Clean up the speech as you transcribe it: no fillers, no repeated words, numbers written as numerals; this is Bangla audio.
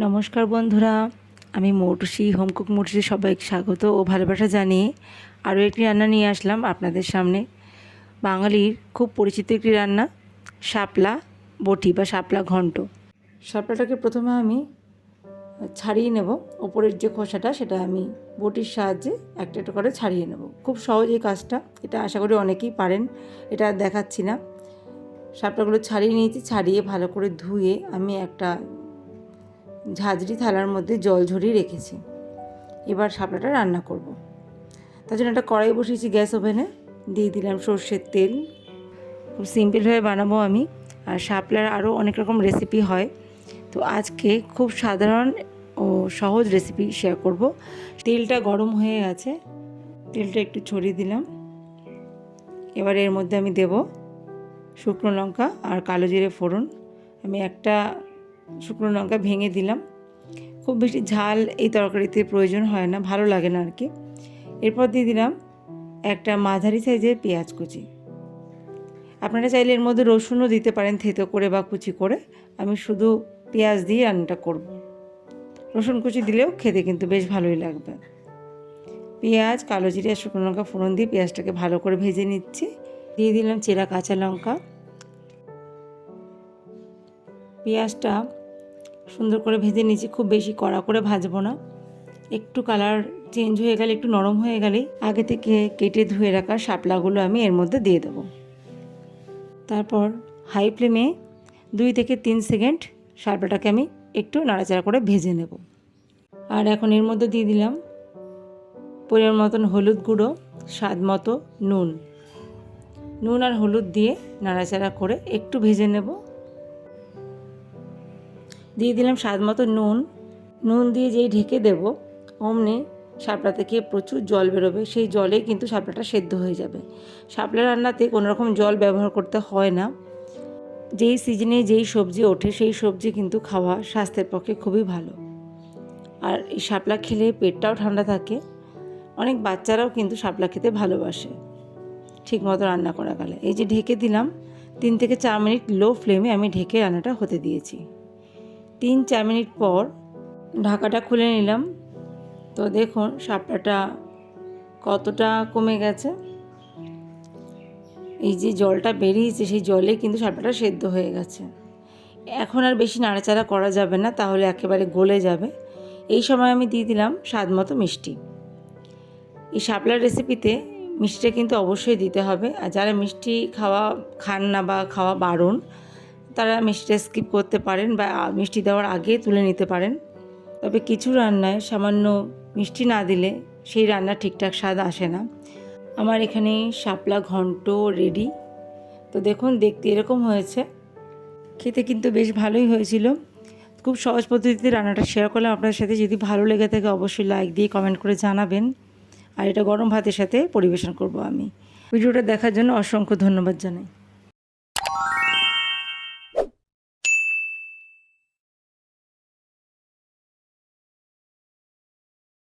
নমস্কার বন্ধুরা, আমি মৌটুসি হোমকুক মৌটুসি সবাইকে স্বাগত ও ভালোবাসা জানিয়ে আরও একটি রান্না নিয়ে আসলাম আপনাদের সামনে। বাঙালির খুব পরিচিত একটি রান্না, শাপলা বটি বা শাপলা ঘন্ট। শাপলাটাকে প্রথমে আমি ছাড়িয়ে নেব, ওপরের যে খোসাটা সেটা আমি বটির সাহায্যে একটা একটা করে ছাড়িয়ে নেব। খুব সহজ এই কাজটা, এটা আশা করি অনেকেই পারেন, এটা দেখাচ্ছি না। শাপলাগুলো ছাড়িয়ে নিয়েছি, ছাড়িয়ে ভালো করে ধুয়ে আমি একটা ঝাঁঝরি থালার মধ্যে জল ঝরিয়ে রেখেছি। এবার শাপলাটা রান্না করব। তার জন্য একটা কড়াই বসিয়েছি গ্যাস ওভেনে, দিয়ে দিলাম সর্ষের তেল। খুব সিম্পলভাবে বানাবো আমি, আর শাপলার আরও অনেক রকম রেসিপি হয়, তো আজকে খুব সাধারণ ও সহজ রেসিপি শেয়ার করব। তেলটা গরম হয়ে গেছে, তেলটা একটু ছড়িয়ে দিলাম। এবার এর মধ্যে আমি দেব শুকনো লঙ্কা আর কালো জিরে ফোড়ন। আমি একটা শুকনো লঙ্কা ভেঙে দিলাম। খুব বেশি ঝাল এই তরকারিতে প্রয়োজন হয় না, ভালো লাগে না আর কি। এরপর দিয়ে দিলাম একটা মাঝারি সাইজের পেঁয়াজ কুচি। আপনারা চাইলে এর মধ্যে রসুনও দিতে পারেন থেতো করে বা কুচি করে। আমি শুধু পেঁয়াজ দিয়ে রান্নাটা করব। রসুন কুচি দিলেও খেতে কিন্তু বেশ ভালোই লাগবে। পেঁয়াজ, কালো জিরে আর শুকনো লঙ্কা ফোড়ন দিয়ে পেঁয়াজটাকে ভালো করে ভেজে নিচ্ছি। দিয়ে দিলাম চেরা কাঁচা লঙ্কা। পেঁয়াজটা সুন্দর করে ভেজে নিচ্ছি, খুব বেশি কড়া করে ভাজবো না। একটু কালার চেঞ্জ হয়ে গেলে, একটু নরম হয়ে গেলেই আগে থেকে কেটে ধুয়ে রাখা শাপলাগুলো আমি এর মধ্যে দিয়ে দেবো। তারপর হাই ফ্লেমে 2 থেকে 3 সেকেন্ড শাপলাটাকে আমি একটু নাড়াচাড়া করে ভেজে নেব। আর এখন এর মধ্যে দিয়ে দিলাম পরিমাণ মতন হলুদ গুঁড়ো, স্বাদ মতো নুন। নুন আর হলুদ দিয়ে নাড়াচাড়া করে একটু ভেজে নেব। দিয়ে দিলাম স্বাদ মতো নুন দিয়ে যেই ঢেকে দেব, অমনি শাপলা থেকে প্রচুর জল বেরোবে। সেই জলে কিন্তু শাপলাটা সেদ্ধ হয়ে যাবে। শাপলা রান্নাতে কোনো রকম জল ব্যবহার করতে হয় না। যেই সিজনে যেই সবজি ওঠে সেই সবজি কিন্তু খাওয়া স্বাস্থ্যের পক্ষে খুবই ভালো। আর এই শাপলা খেলে পেটটাও ঠান্ডা থাকে। অনেক বাচ্চারাও কিন্তু শাপলা খেতে ভালোবাসে ঠিক মতো রান্না করা গেলে। এই যে ঢেকে দিলাম, 3 থেকে 4 মিনিট লো ফ্লেমে আমি ঢেকে রান্নাটা হতে দিয়েছি। 3-4 মিনিট পর ঢাকাটা খুলে নিলাম। তো দেখুন শাপলাটা কতটা কমে গেছে। এই যে জলটা বেরিয়েছে, সেই জলে কিন্তু শাপলাটা সেদ্ধ হয়ে গেছে। এখন আর বেশি নাড়াচাড়া করা যাবে না, তাহলে একেবারে গলে যাবে। এই সময় আমি দিয়ে দিলাম স্বাদ মতো মিষ্টি। এই শাপলার রেসিপিতে মিষ্টিটা কিন্তু অবশ্যই দিতে হবে। আর যারা মিষ্টি খান না বা খাওয়া বারণ, তারা মিষ্টিটা স্কিপ করতে পারেন বা মিষ্টি দেওয়ার আগে তুলে নিতে পারেন। তবে কিছু রান্নায় সামান্য মিষ্টি না দিলে সেই রান্নার ঠিকঠাক স্বাদ আসে না। আমার এখানে শাপলা ঘন্ট রেডি। তো দেখুন, দেখতে এরকম হয়েছে, খেতে কিন্তু বেশ ভালোই হয়েছিল। খুব সহজ পদ্ধতিতে রান্নাটা শেয়ার করলাম আপনাদের সাথে। যদি ভালো লেগে থাকে অবশ্যই লাইক দিয়ে কমেন্ট করে জানাবেন। আর এটা গরম ভাতের সাথে পরিবেশন করব আমি। ভিডিওটা দেখার জন্য অসংখ্য ধন্যবাদ জানাই।